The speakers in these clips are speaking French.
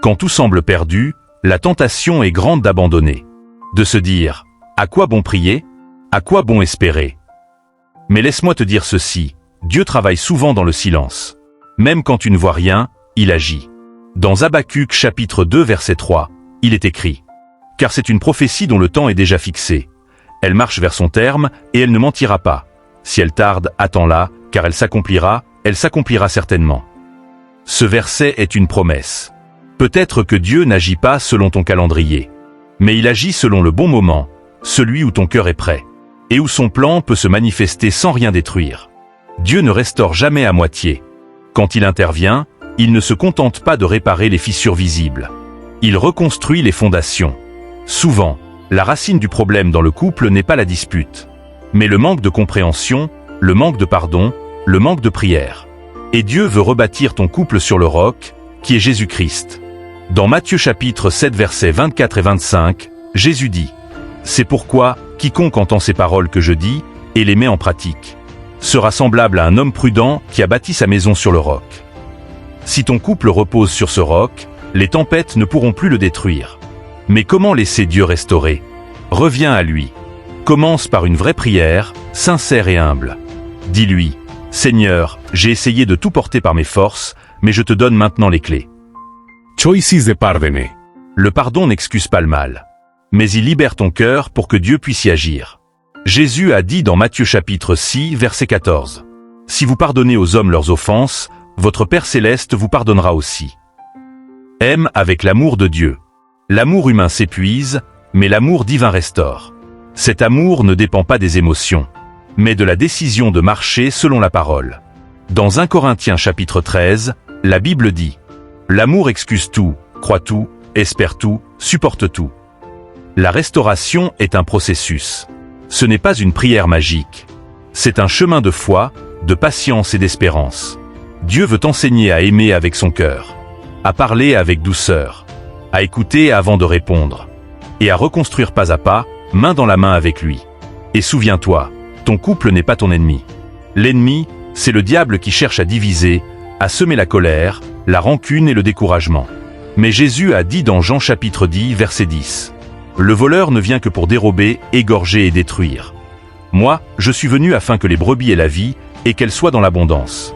Quand tout semble perdu, la tentation est grande d'abandonner. De se dire « À quoi bon prier ? À quoi bon espérer ?» Mais laisse-moi te dire ceci, Dieu travaille souvent dans le silence. Même quand tu ne vois rien, il agit. Dans Habacuc chapitre 2 verset 3, il est écrit « Car c'est une prophétie dont le temps est déjà fixé. Elle marche vers son terme et elle ne mentira pas. Si elle tarde, attends-la, car elle s'accomplira certainement. » Ce verset est une promesse. Peut-être que Dieu n'agit pas selon ton calendrier, mais il agit selon le bon moment, celui où ton cœur est prêt, et où son plan peut se manifester sans rien détruire. Dieu ne restaure jamais à moitié. Quand il intervient, il ne se contente pas de réparer les fissures visibles. Il reconstruit les fondations. Souvent, la racine du problème dans le couple n'est pas la dispute, mais le manque de compréhension, le manque de pardon, le manque de prière. Et Dieu veut rebâtir ton couple sur le roc, qui est Jésus-Christ. Dans Matthieu chapitre 7 versets 24 et 25, Jésus dit « C'est pourquoi, quiconque entend ces paroles que je dis, et les met en pratique, sera semblable à un homme prudent qui a bâti sa maison sur le roc. Si ton couple repose sur ce roc, les tempêtes ne pourront plus le détruire. Mais comment laisser Dieu restaurer ? Reviens à lui. Commence par une vraie prière, sincère et humble. Dis-lui « Seigneur, j'ai essayé de tout porter par mes forces, mais je te donne maintenant les clés. » Choices de pardonner. Le pardon n'excuse pas le mal, mais il libère ton cœur pour que Dieu puisse y agir. Jésus a dit dans Matthieu chapitre 6 verset 14 « Si vous pardonnez aux hommes leurs offenses, votre Père céleste vous pardonnera aussi. » Aime avec l'amour de Dieu. L'amour humain s'épuise, mais l'amour divin restaure. Cet amour ne dépend pas des émotions, mais de la décision de marcher selon la parole. Dans 1 Corinthiens chapitre 13, la Bible dit « L'amour excuse tout, croit tout, espère tout, supporte tout. » La restauration est un processus. Ce n'est pas une prière magique. C'est un chemin de foi, de patience et d'espérance. Dieu veut t'enseigner à aimer avec son cœur, à parler avec douceur, à écouter avant de répondre, et à reconstruire pas à pas, main dans la main avec lui. Et souviens-toi, ton couple n'est pas ton ennemi. L'ennemi, c'est le diable qui cherche à diviser, à semer la colère, la rancune et le découragement. Mais Jésus a dit dans Jean chapitre 10 verset 10 « Le voleur ne vient que pour dérober, égorger et détruire. Moi, je suis venu afin que les brebis aient la vie et qu'elles soient dans l'abondance. »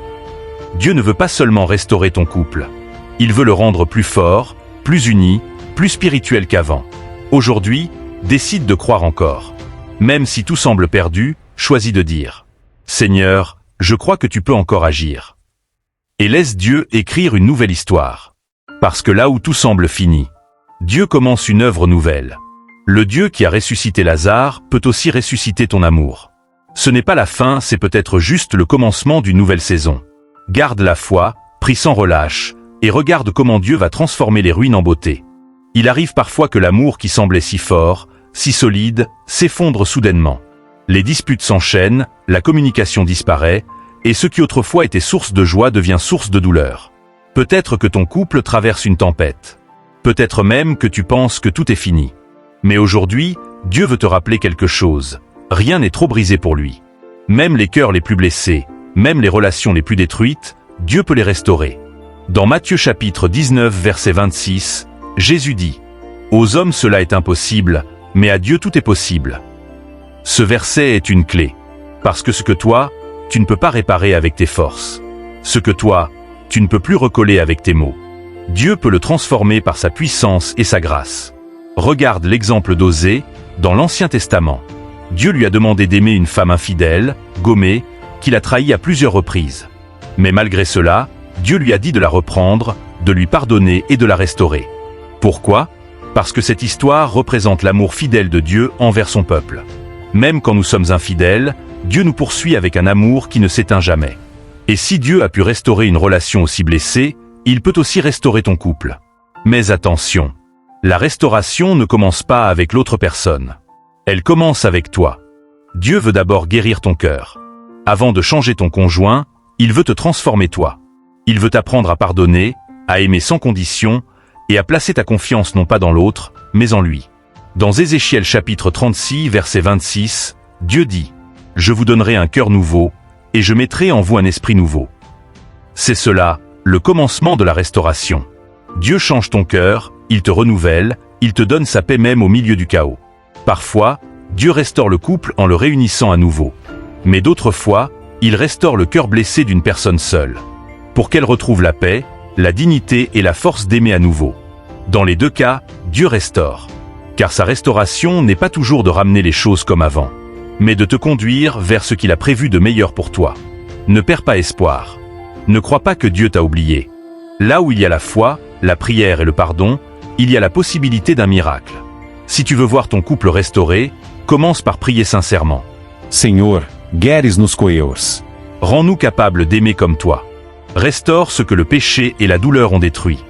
Dieu ne veut pas seulement restaurer ton couple. Il veut le rendre plus fort, plus uni, plus spirituel qu'avant. Aujourd'hui, décide de croire encore. Même si tout semble perdu, choisis de dire « Seigneur, je crois que tu peux encore agir. » Et laisse Dieu écrire une nouvelle histoire. Parce que là où tout semble fini, Dieu commence une œuvre nouvelle. Le Dieu qui a ressuscité Lazare peut aussi ressusciter ton amour. Ce n'est pas la fin, c'est peut-être juste le commencement d'une nouvelle saison. Garde la foi, prie sans relâche, et regarde comment Dieu va transformer les ruines en beauté. Il arrive parfois que l'amour qui semblait si fort, si solide, s'effondre soudainement. Les disputes s'enchaînent, la communication disparaît, et ce qui autrefois était source de joie devient source de douleur. Peut-être que ton couple traverse une tempête. Peut-être même que tu penses que tout est fini. Mais aujourd'hui, Dieu veut te rappeler quelque chose. Rien n'est trop brisé pour lui. Même les cœurs les plus blessés, même les relations les plus détruites, Dieu peut les restaurer. Dans Matthieu chapitre 19 verset 26, Jésus dit « Aux hommes cela est impossible, mais à Dieu tout est possible. » Ce verset est une clé. Parce que ce que toi, tu ne peux pas réparer avec tes forces. Ce que toi, tu ne peux plus recoller avec tes mots. Dieu peut le transformer par sa puissance et sa grâce. Regarde l'exemple d'Osée, dans l'Ancien Testament. Dieu lui a demandé d'aimer une femme infidèle, Gomée, qu'il a trahie à plusieurs reprises. Mais malgré cela, Dieu lui a dit de la reprendre, de lui pardonner et de la restaurer. Pourquoi ? Parce que cette histoire représente l'amour fidèle de Dieu envers son peuple. Même quand nous sommes infidèles, Dieu nous poursuit avec un amour qui ne s'éteint jamais. Et si Dieu a pu restaurer une relation aussi blessée, il peut aussi restaurer ton couple. Mais attention, la restauration ne commence pas avec l'autre personne. Elle commence avec toi. Dieu veut d'abord guérir ton cœur. Avant de changer ton conjoint, il veut te transformer toi. Il veut t'apprendre à pardonner, à aimer sans condition, et à placer ta confiance non pas dans l'autre, mais en lui. Dans Ézéchiel chapitre 36 verset 26, Dieu dit « Je vous donnerai un cœur nouveau, et je mettrai en vous un esprit nouveau. » C'est cela, le commencement de la restauration. Dieu change ton cœur, il te renouvelle, il te donne sa paix même au milieu du chaos. Parfois, Dieu restaure le couple en le réunissant à nouveau. Mais d'autres fois, il restaure le cœur blessé d'une personne seule, pour qu'elle retrouve la paix, la dignité et la force d'aimer à nouveau. Dans les deux cas, Dieu restaure. Car sa restauration n'est pas toujours de ramener les choses comme avant, mais de te conduire vers ce qu'il a prévu de meilleur pour toi. Ne perds pas espoir. Ne crois pas que Dieu t'a oublié. Là où il y a la foi, la prière et le pardon, il y a la possibilité d'un miracle. Si tu veux voir ton couple restauré, commence par prier sincèrement. Senhor, gueres-nos coeus. Rends-nous capables d'aimer comme toi. Restaure ce que le péché et la douleur ont détruit.